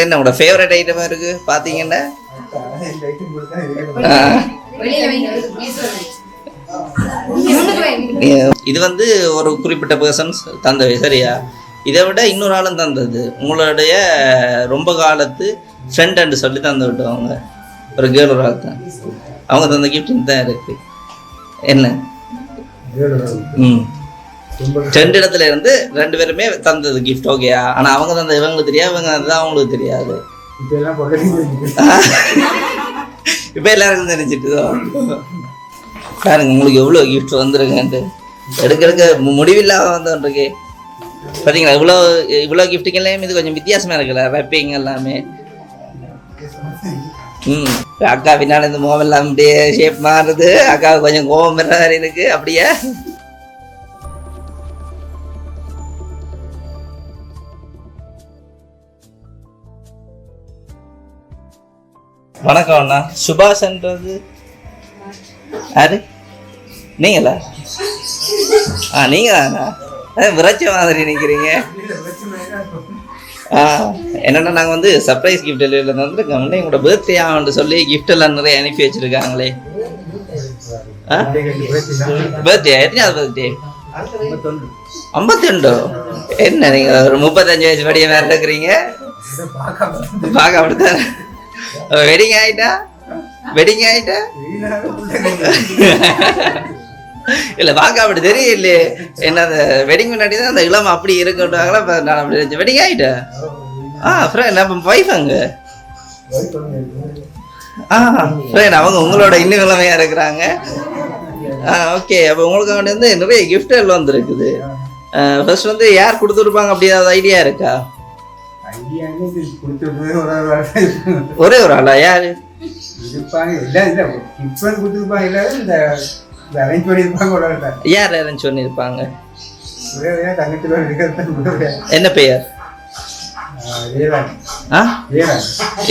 என்னோட ஃபேவரட் ஐட்டமா இருக்கு பாத்தீங்கன்னா இது வந்து ஒரு குறிப்பிட்ட பர்சன்ஸ் தந்தவை சரியா. இதை விட இன்னொரு ஆளும் தந்தது உங்களுடைய ரொம்ப காலத்து ஃப்ரெண்ட் சொல்லி தந்து விட்டவங்க ஒரு கேர்ள் ஒரு ஆள் தான். அவங்க தந்த கிஃப்ட் தான் இருக்கு. என்ன ரெண்டு இடத்துல இருந்து ரெண்டு பேருமே தந்தது கிஃப்ட் ஓகேயா. ஆனா அவங்க தந்த இவங்களுக்கு தெரியாது, இவங்க அதுதான் அவங்களுக்கு தெரியாது. இப்ப எல்லாருக்கும் தெரிஞ்சிட்டுதோ பாருங்க உங்களுக்கு எவ்வளவு கிஃப்ட் வந்துருங்கன்ட்டு. எடுக்க முடிவில்லாம வந்துருக்கு பாத்தீங்களா. இவ்வளவு கிஃப்ட்டுக்கு எல்லாமே இது கொஞ்சம் வித்தியாசமா இருக்குல்ல ரப்பிங் எல்லாமே. அக்கா பின்னால இந்த மோகம் எல்லாம் அப்படியே ஷேப் மாறுது. அக்காவுக்கு கொஞ்சம் கோபம் பெற மாதிரி இருக்கு அப்படியே. வணக்கம் அண்ணா. சுபாஷ்ன்றது யாரு? நீங்களா? நீங்களாண்ணா? விராட்சி மாதிரி நிற்கிறீங்க. என்னென்னா நாங்கள் வந்து சர்ப்ரைஸ் கிஃப்ட் டெலிவரியில் வந்துருக்கோம். எங்களோட பர்த்டே ஆகுன்னு சொல்லி கிஃப்ட் எல்லாம் நிறைய அனுப்பி வச்சுருக்காங்களே. பர்த்டே எத்தனாவது பர்த்டே? 52. என்ன நீங்கள் ஒரு 35 வயசு படிய வேறு இருக்கிறீங்க? பார்க்க அப்படித்தான். வெட்டிங் ஆயிட்டா இல்ல பார்க்க அப்படி தெரியலையே. என்ன அந்த வெட்டிங் முன்னாடி தான் அந்த இளம் அப்படி இருக்குன்றாங்களா. நான் அப்படி வெட்டிங் ஆயிட்டேன். ஃப்ரெண்ட் நம்ம வைஃப் அங்க ஃப்ரெண்ட் அவங்க உங்களோட இன்னும் இளமையா இருக்கிறாங்க. ஓகே. அப்போ உங்களுக்கு அவன் வந்து நிறைய கிஃப்ட் எல்லாம் வந்துருக்குது. ஃபர்ஸ்ட் வந்து யார் கொடுத்துருப்பாங்க அப்படி ஏதாவது ஐடியா இருக்கா? ஒரே ஒரு ஆளா? யாரு யார் அரேஞ்ச் பண்ணிருப்பாங்க? என்ன பெயர்?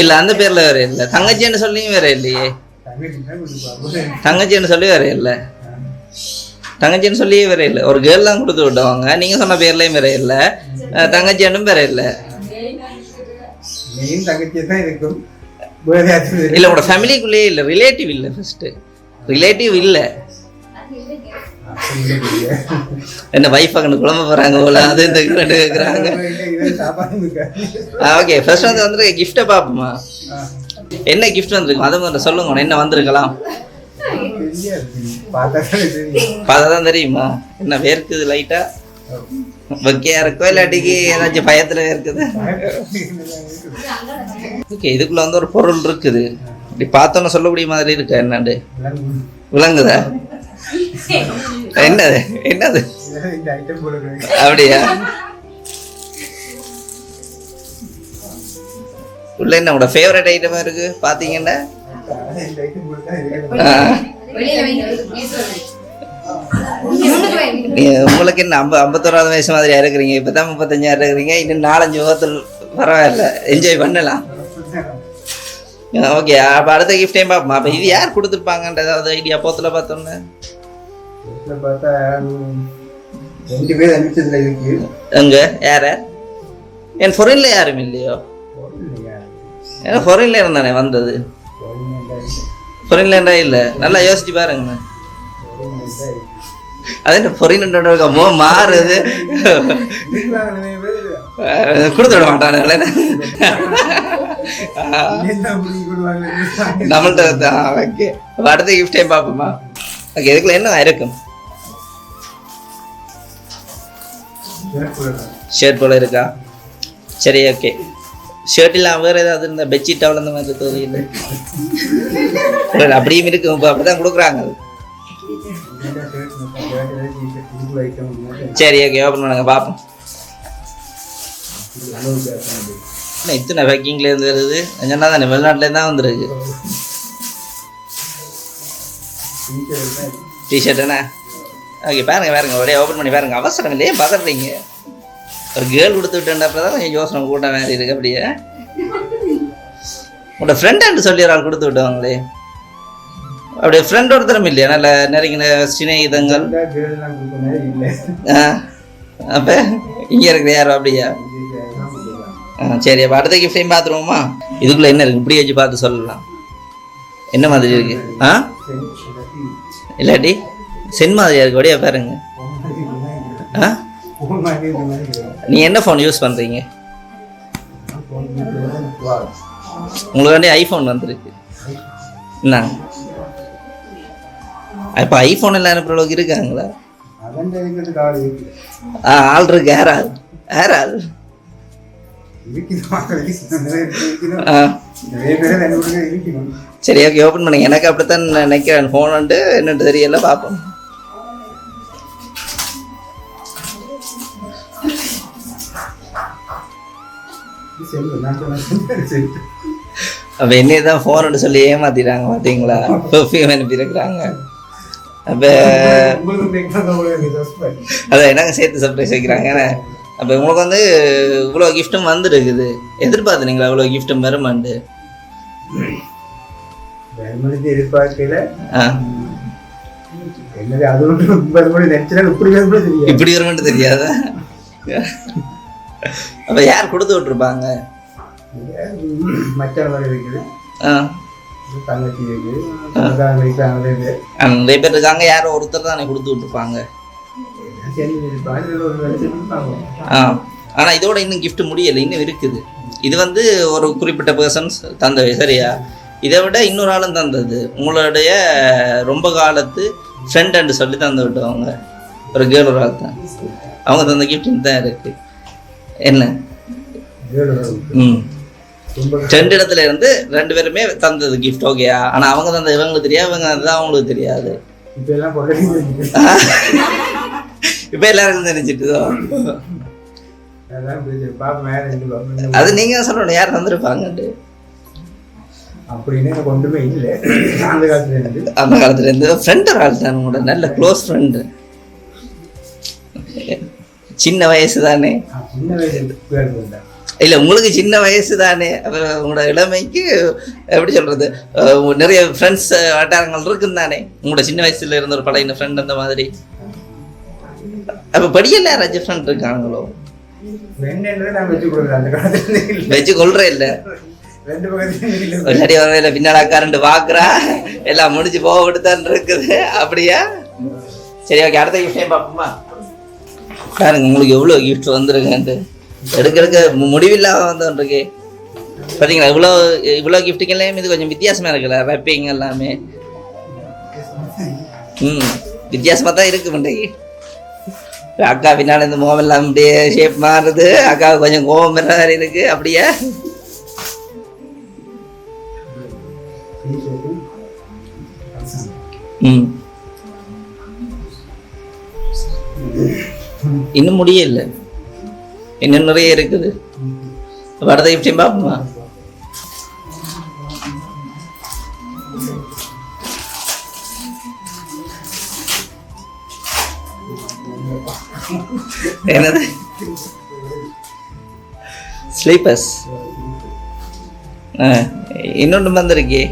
இல்ல அந்த பேர்ல வேற இல்ல. தங்கச்சின்னு சொல்லியும் வேற இல்லையே. தங்கச்சின்னு சொல்லி வேற இல்ல. தங்கச்சின்னு சொல்லியே வேற இல்ல. ஒரு கேர்ள் தான் கொடுத்து விட்டவங்க. நீங்க சொன்ன பேர்லயும் வேற இல்ல. தங்கச்சின்னும் வேற இல்ல. இல்ல உங்களோட ஃபேமிலிக்குள்ளே இல்ல. ரிலேட்டிவ் இல்ல. ஃபர்ஸ்ட் ரிலேட்டிவ் இல்ல. என்ன வைஃப் அங்க குழம்பு போறாங்க போல. அது இந்த கேக்குறாங்க. ஓகே. ஃபர்ஸ்ட் வந்து கிஃப்ட பாப்போமா? என்ன கிஃப்ட் வந்திருக்கும் அதை முதல்ல சொல்லுங்க. என்ன வந்திருக்கலாம்? பார்த்தாதான் தெரியுமா? என்ன வேர்க்குது லைட்டா? பக்கியா இருக்கோ இல்லாட்டிக்கு ஏதாச்சும் பயத்துல இருக்குது? ஓகே. இதுக்குள்ள வந்து ஒரு பொருள் இருக்குது. இப்படி பார்த்தோன்னு சொல்லக்கூடிய மாதிரி இருக்கா? என்னண்டு விளங்குதா? என்னது என்னது அப்படியா? உள்ள என்ன உங்களோட ஃபேவரட் ஐட்டமா இருக்கு பாத்தீங்கன்னா? உங்களுக்கு என்ன 51 வயசு மாதிரியா இருக்கிறீங்க? இப்பதான் 35 இருக்கிறீங்க. இன்னும் 4-5 வருஷத்துல பரவாயில்ல, என்ஜாய் பண்ணலாம். ஓகே. அப்ப அடுத்த கிஃப்டையும் பார்ப்போம். அப்ப இது யார் கொடுத்துருப்பாங்கன்ற ஏதாவது ஐடியா போத்துல பார்த்தோன்னு? எங்க யார? என் ஃபாரின்ல யாரும் இல்லையோ? ஏன்னா ஃபாரின்ல இருந்தானே வந்தது. ஃபாரின்ல இல்ல. நல்லா யோசிச்சு பாருங்க. அது என்ன ஃபாரின் மாறுது. கொடுத்து விட மாட்டானுங்களே நம்மள்ட்ட. ஓகே. அடுத்த கிஃப்டே பார்ப்போமா? ஓகே. இதுக்குள்ள என்ன இருக்கும்? ஷர்ட் போல இருக்கா? சரி. ஓகே. ஷர்ட் இல்லாம வேற ஏதாவது இருந்தா பெட்ஷீட் அவ்வளோ அந்த மாதிரி தெரியல. அப்படியும் இருக்கு. இப்போ அப்படிதான் கொடுக்குறாங்க. சரி. ஓகே. ஓப்பன் பண்ணுங்க பார்ப்போம். இத்தனை பேக்கிங்ல இருந்து வருது. சொன்னா தானே வெளிநாட்டுல தான் வந்துருக்கு. டிஷர்ட் என்ன? ஓகே. பாருங்க ஒரே ஓப்பன் பண்ணி பாருங்க. அவசரம் இல்லையே பதறீங்க. ஒரு கேர்ள் கொடுத்து விட்டேன்டாப்பதான் கொஞ்சம் யோசனை கூட்ட மாதிரி இருக்கு. அப்படியே உங்களோட ஃப்ரெண்ட் சொல்லி ஒரு ஆள் கொடுத்து விட்டவங்களே. அப்படியே ஃப்ரெண்ட் ஒருத்தரம் இல்லையா? நல்ல நெருங்கின சிநேகிதங்கள். அப்ப இங்க இருக்கிற யாரும் அப்படியா? சரி, அப்போ அடுத்த கிஃப்டையும் பார்த்துருவோமா? இதுக்குள்ளே என்ன இருக்குது இப்படி வச்சு பார்த்து சொல்லலாம். என்ன மாதிரி இருக்கு? இல்லாட்டி சென் மாதிரியா இருக்கு. அப்படியே பாருங்க. நீ என்ன ஃபோன் யூஸ் பண்ணுறீங்க? உங்களுக்கு ஐஃபோன் வந்துருக்கு. என்ன இப்போ ஐஃபோன் எல்லாம் அனுப்புகிற அளவுக்கு இருக்காங்களா? ஆள் இருக்கு. யாரால் சரி, ஓகே, ஓப்பன் பண்ணுங்க. எனக்கு அப்படித்தான் நினைக்கிறேன். ஃபோன் வந்து என்னட்டு தெரியல, பார்ப்போம். அப்போ என்னதான் ஃபோன் சொல்லி ஏமாத்திட்டாங்க பார்த்தீங்களா? பெர்ஃப்யூம் அனுப்பியிருக்கிறாங்க. அப்போ அதான் எனக்கு சேர்த்து சர்ப்ரைஸ் வைக்கிறாங்க. ஏன்னா அப்போ உங்களுக்கு வந்து இவ்வளோ கிஃப்ட்டும் வந்துருக்குது. எதிர்பார்த்துனீங்களா இவ்வளோ கிஃப்ட்டும் வருமாண்டு? எதிர்பார்க்கல. இப்படி வருமானு தெரியாதா? அப்போ யார் கொடுத்து விட்டுருப்பாங்க? நிறைய பேர் இருக்காங்க. யாரும் ஒருத்தர் தானே கொடுத்து விட்டுருப்பாங்க. ஆனால் இதோட இன்னும் கிஃப்ட் முடியலை, இன்னும் இருக்குது. இது வந்து ஒரு குறிப்பிட்ட பர்சன்ஸ் தந்தவை, சரியா? இதை விட இன்னொரு ஆளும் தந்தது. உங்களுடைய ரொம்ப காலத்து ஃப்ரெண்டு சொல்லி தந்து விட்டவங்க ஒரு கேர்ள், ஒரு ஆள் தான். அவங்க தந்த கிஃப்ட் தான் இருக்கு. என்ன? ரெண்டு இடத்துல இருந்து ரெண்டு பேருமே தந்தது கிஃப்ட், ஓகேயா? ஆனா அவங்க தந்த இவங்களுக்கு தெரியாது, இவங்க தந்தது அவங்களுக்கு தெரியாது. இப்ப எல்லாருக்கும் தெரிஞ்சிட்டு அது நீங்க சொல்லணும் யார் தந்திருப்பாங்கட்டு. அந்த காலத்துல இருந்து ஃப்ரெண்ட் ஆள் தான், உங்களோட நல்ல க்ளோஸ் ஃப்ரெண்டு. சின்ன வயசு தானே? இல்லை, உங்களுக்கு சின்ன வயசு தானே. அப்புறம் உங்களோட இளமைக்கு எப்படி சொல்கிறது, நிறைய ஃப்ரெண்ட்ஸ் வட்டாரங்கள் இருக்குன்னு தானே. உங்களோட சின்ன வயசுல இருந்த ஒரு பழைய ஃப்ரெண்ட் அந்த மாதிரி. அப்போ படிக்கல யாராச்சும் ஃப்ரெண்ட் இருக்காங்களோ? வச்சு கொள்றே இல்லை. இல்லாட்டி வரவே இல்லை. பின்னாடி அக்கா ரெண்டு பார்க்குறா, எல்லாம் முடிச்சு போக விட்டுதான் இருக்குது. அப்படியா? சரி, ஓகே, அடுத்த கிஃப்டையும் பார்ப்போமா? பாருங்க உங்களுக்கு எவ்வளோ கிஃப்ட் வந்துருங்கன்ட்டு. எடுக்க முடிவில்லாம வந்துருக்கு. பார்த்தீங்களா? இவ்வளோ கிஃப்ட்டுக்கெல்லாம் இது கொஞ்சம் வித்தியாசமாக இருக்குல்ல, ரேப்பிங் எல்லாமே. வித்தியாசமாக தான் இருக்கு மண்டைக்கு. அக்கா பின்னால் இந்த முகம் எல்லாம் அப்படியே ஷேப் மாறுது. அக்காவுக்கு கொஞ்சம் கோபம் மாதிரி இருக்கு. அப்படியே இன்னும் முடியல, இன்னும் நிறைய இருக்குது. அடுத்த கிஃப்டையும் பார்ப்போமா? என்னது? ஸ்லீப்பர்ஸ். இன்னொன்று வந்திருக்கே.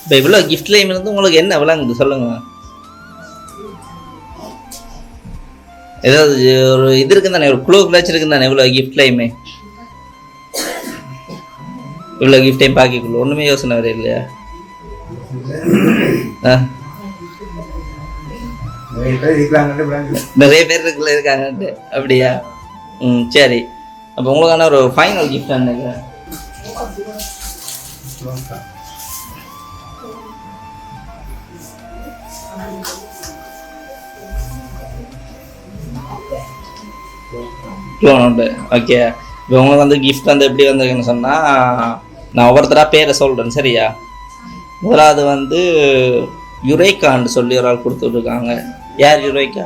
இப்போ இவ்வளோ கிஃப்ட்லேயும் இருந்து உங்களுக்கு என்ன விளங்குது சொல்லுங்க. ஏதாவது ஒரு இது இருக்குன்னு தானே, ஒரு க்ளூ கிடச்சிருக்கு தானே இவ்வளோ கிஃப்ட்லேயுமே. இவ்வளோ கிஃப்டையும் பார்க்கக்குள்ள ஒன்றுமே யோசனை வர இல்லையா? நிறைய பேர் இருக்குல்ல இருக்காங்கன்ட்டு. அப்படியா? சரி. அப்போ உங்களுக்கான ஒரு ஃபைனல் கிஃப்ட் நினைக்கிறேன். ஓகே, இப்போ உங்களுக்கு வந்து கிஃப்ட் வந்து எப்படி வந்திருக்குன்னு சொன்னால், நான் ஒவ்வொருத்தராக பேரை சொல்கிறேன், சரியா? முதலாவது வந்து யுரேக்கான்னு சொல்லி ஒரு ஆள் கொடுத்துட்ருக்காங்க. யார் யுரேக்கா?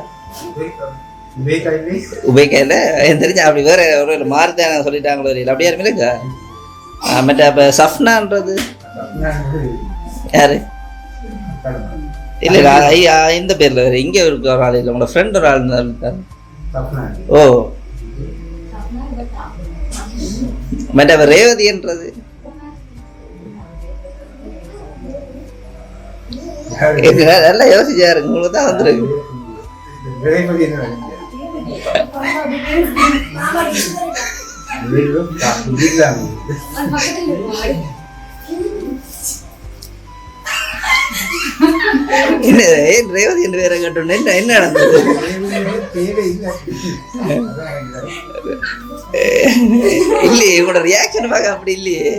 உபேக்காயில் எனக்கு தெரிஞ்ச அப்படி வேறு ஒரு மாறுதான் சொல்லிட்டாங்களோ இல்லை, அப்படி யாருமே இருக்கா? மற்ற இப்போ சஃப்னான்றது யார்? இல்லை ஐயா, இந்த பேரில் வேறு இங்கே இருக்க ஒரு ஆள் இல்லை, உங்களோட ஃப்ரெண்ட் ஒரு ஆள் இருக்காரு. ஓ, மற்ற ரேவதின்றது நல்லா யோசிச்சாரு, உங்களுக்கு தான் வந்துருக்கு. ரேவதி என்ன நினைக்கிறேன்? என்ன ரேவதி என்று வேற கேட்டோம், என்ன என்ன நடந்தது? இல்லையே, உங்களோட ரியாக்ஷன் பார்க்க அப்படி இல்லையே.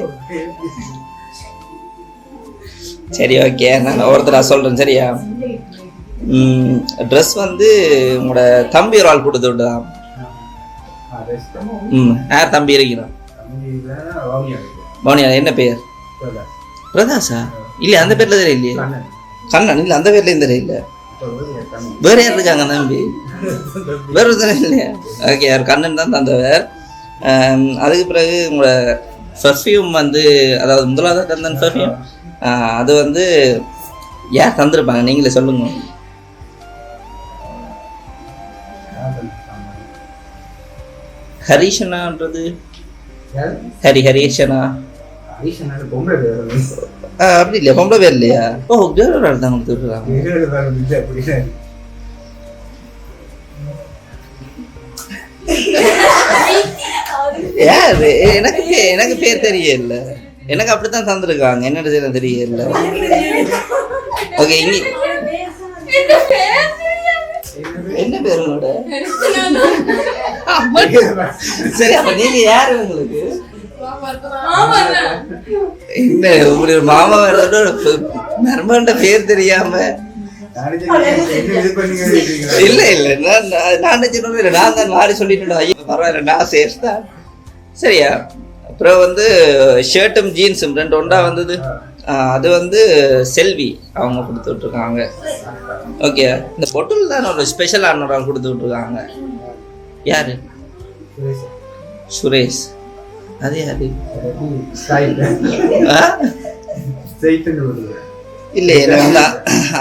சரி ஓகே, நான் ஒருத்தர் சொல்றேன் சரியா. ட்ரெஸ் வந்து உங்களோட தம்பி ஒரு ஆள் கொடுத்து விட்டுதான். யார் தம்பி இருக்கிறான்? பவுனியா. என்ன பேர்? பிரதாஸா? இல்லையா, அந்த பேர்ல தெரியல. இல்லையே கண்ணன். இல்லை, அந்த பேர்ல தெரியல. வேற யார் இருக்காங்க தம்பி? வேற ஒருத்தர் இல்லையா? ஓகே, யார் கண்ணன் தான் தந்தவர். அதுக்கு பிறகு உங்களோட பெர்ஃப்யூம் வந்து, அதாவது முதலாவது தந்தன் பெர்ஃப்யூம், அது வந்து யார் தந்திருப்பாங்க நீங்களே சொல்லுங்க. ஹரிஷனான்றது ஹரிஷனா அப்படி இல்லையா? பொம்பளை பேர் இல்லையா? ஓ, கேர்ள் தான் கொடுத்துருக்காங்க. யாரு? எனக்கு பேர் தெரியல. எனக்கு அப்படித்தான் தந்திருக்காங்க. என்ன தெரியல. ஓகே, இனி என்ன பேரு உங்களோட? சரி, அப்ப நீங்க யாரு? உங்களுக்கு என்ன இப்படி ஒரு மாமா மருமகன்ட பேர் தெரியாம? இல்ல இல்ல, நான் தான் மாறி சொல்லிட்டு ஐயோ பரவாயில்ல, நான் சேஃப் தான். சரியா? அப்புறம் வந்து ஷர்ட்டும் ஜீன்ஸும் ரெண்டு ஒன்றா வந்தது. அது வந்து செல்வி அவங்க கொடுத்து விட்டுருக்காங்க. ஓகே, இந்த பொட்டில் தான் ஒரு ஸ்பெஷலான ஒரு ஆள் கொடுத்து விட்டுருக்காங்க. யாரு? சுரேஷ். அது யாரு? இல்லையே,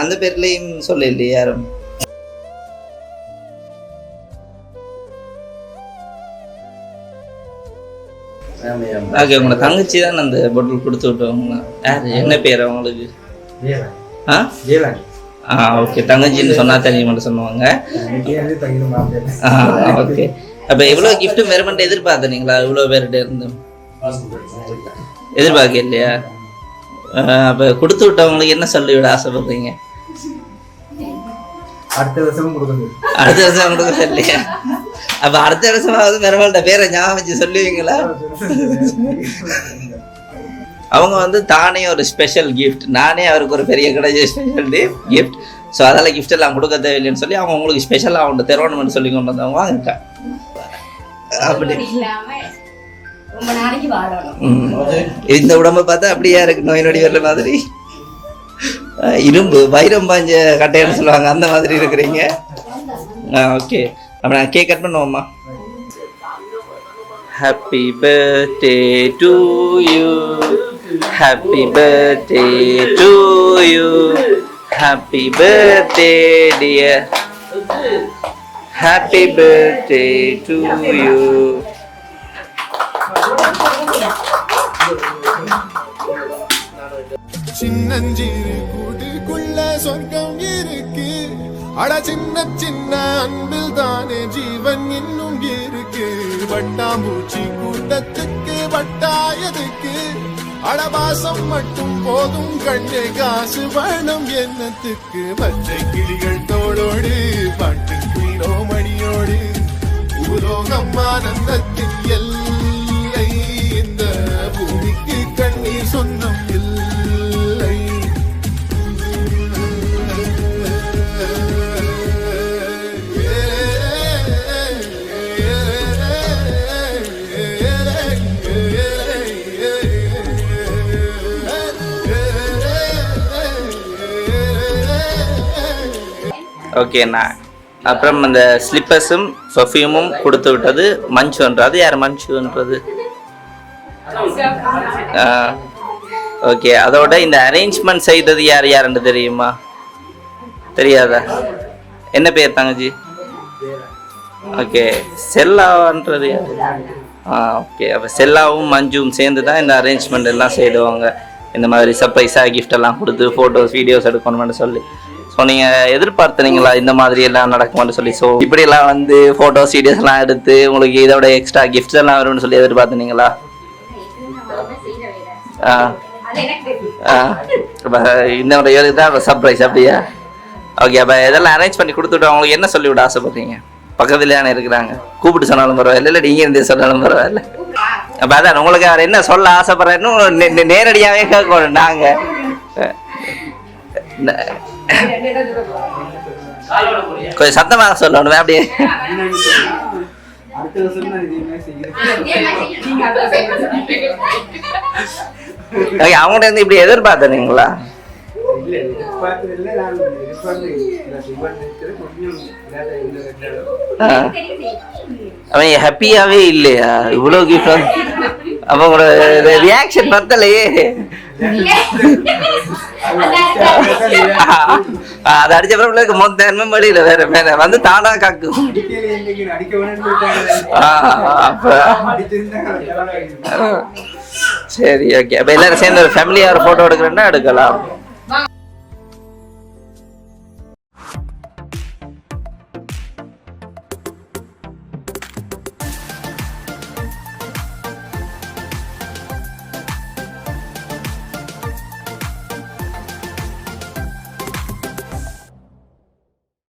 அந்த பேர்லயும் சொல்ல இல்லையே யாரும். ஓகே, உங்களோட தங்கச்சி தான் அந்த பொட்டில் கொடுத்து விட்டவங்களா? யாரு? என்ன பேர் அவங்களுக்கு? ஓகே, தங்கச்சின்னு சொன்னா தெரியும் மட்டும் சொன்னாங்க. ஓகே, அப்ப எவ்வளவு கிஃப்ட் மெருமெண்ட் எதிர்பார்த்தீங்களா? இவ்வளவு பேர்கிட்ட இருந்து எதிர்பார்க்க இல்லையா? அப்ப கொடுத்து விட்டவங்களுக்கு என்ன சொல்லி விட ஆசைப்படுறீங்க? அடுத்த வருஷம் கொடுக்க சொல்லியா? அப்ப அடுத்த வருஷமாவது மெருமெண்ட பேரை ஞாபகம் வச்சு சொல்லுவீங்களா? அவங்க வந்து தானே ஒரு ஸ்பெஷல் கிஃப்ட், நானே அவருக்கு ஒரு பெரிய கிடைச்ச ஸ்பெஷல் கிஃப்ட், ஸோ அதெல்லாம் கிஃப்ட் எல்லாம் கொடுக்க தேவையில்லைன்னு சொல்லி அவங்க உங்களுக்கு ஸ்பெஷலாக அவங்க தெரவணும்னு சொல்லி கொண்டு வந்தவங்க இருக்கா. அப்படி இந்த உடம்பை பார்த்தா அப்படியா இருக்கு, நோய் நொடி வரல மாதிரி, இரும்பு வைரம் பாஞ்ச கட்டைன்னு சொல்லுவாங்க, அந்த மாதிரி இருக்கிறீங்க. ஓகே, அப்போ நான் கேக் கட் பண்ணுவோம்மா. Happy birthday to you, happy birthday to you, happy birthday dear, happy birthday to you. சின்னஞ்சிறு கூட்டுக்குள்ள சொர்க்கம் இருக்கு, அட சின்ன சின்ன அன்பில் தானே ஜீவன் இன்னும் இருக்கு. வட்டாம்பூச்சி கூட்டத்துக்கு வட்டாயதுக்கு, அடபாசம் மட்டும் போதும் கண்ணே, காசு வேணும் என்னத்துக்கு. பச்சை கிளிகள் தோளோடு பாட்டுக்குள்ளோ மணியோடு, பூலோகம் ஆனந்தத்தின் எல்லை, இந்த பூமிக்கு கண்ணீர் சொந்தம் இல்லை. ஓகேண்ணா, அப்புறம் அந்த ஸ்லிப்பர்ஸும் பர்ஃப்யூமும் கொடுத்து விட்டது மஞ்சுன்றது. யார் மஞ்சுன்றது? ஓகே, அதோட இந்த அரேஞ்ச்மெண்ட் செய்தது யார் யாருன்னு தெரியுமா? தெரியாதா? என்ன பேர் தங்கச்சி? ஓகே, செல்லான்றது யார்? ஓகே, அப்போ செல்லாவும் மஞ்சுவும் சேர்ந்து தான் இந்த அரேஞ்ச்மெண்ட் எல்லாம் செய்துவாங்க. இந்த மாதிரி சர்ப்ரைஸாக gift எல்லாம் கொடுத்து ஃபோட்டோஸ் வீடியோஸ் எடுக்கணும்னு சொல்லி. ஸோ நீங்கள் எதிர்பார்த்தனீங்களா இந்த மாதிரி எல்லாம் நடக்கும்னு சொல்லி? ஸோ இப்படியெல்லாம் வந்து ஃபோட்டோஸ் வீடியோஸ்லாம் எடுத்து உங்களுக்கு இதோட எக்ஸ்ட்ரா கிஃப்ட்ஸ் எல்லாம் வரும்னு சொல்லி எதிர்பார்த்தனீங்களா? இன்னொரு இயருக்கு தான் சர்ப்ரைஸ் அப்படியா? ஓகே, அப்போ இதெல்லாம் அரேஞ்ச் பண்ணி கொடுத்துட்டு அவங்களுக்கு என்ன சொல்லிவிட ஆசைப்படுறீங்க? பக்கத்துல தானே இருக்கிறாங்க, கூப்பிட்டு சொன்னாலும் பரவாயில்ல, இல்லை நீங்கள் இருந்தே சொன்னாலும் பரவாயில்ல. அப்போ அதான் உங்களுக்கு அவர் என்ன சொல்ல ஆசைப்படுறேன்னு நேரடியாகவே கேட்கணும் நாங்கள். கொஞ்சம் சத்தமாக சொல்லணும் அப்படியே. அவங்கள்ட்ட இருந்து இப்படி எதிர்பார்த்தீங்களா? அவன் ஹாப்பியாவே இல்லையா இவ்வளவு கிஃப்ட்? அவங்களோட ரியாக்ஷன் பத்தலையே. அது அடிச்ச பிறகு மொத்த வழியில வேற வேற வந்து தானா காக்கும். சரி, ஓகே. அப்ப எல்லாரும் சேர்ந்து ஒரு ஃபேமிலியா ஒரு போட்டோ எடுக்கிறேன்னா எடுக்கலாம்.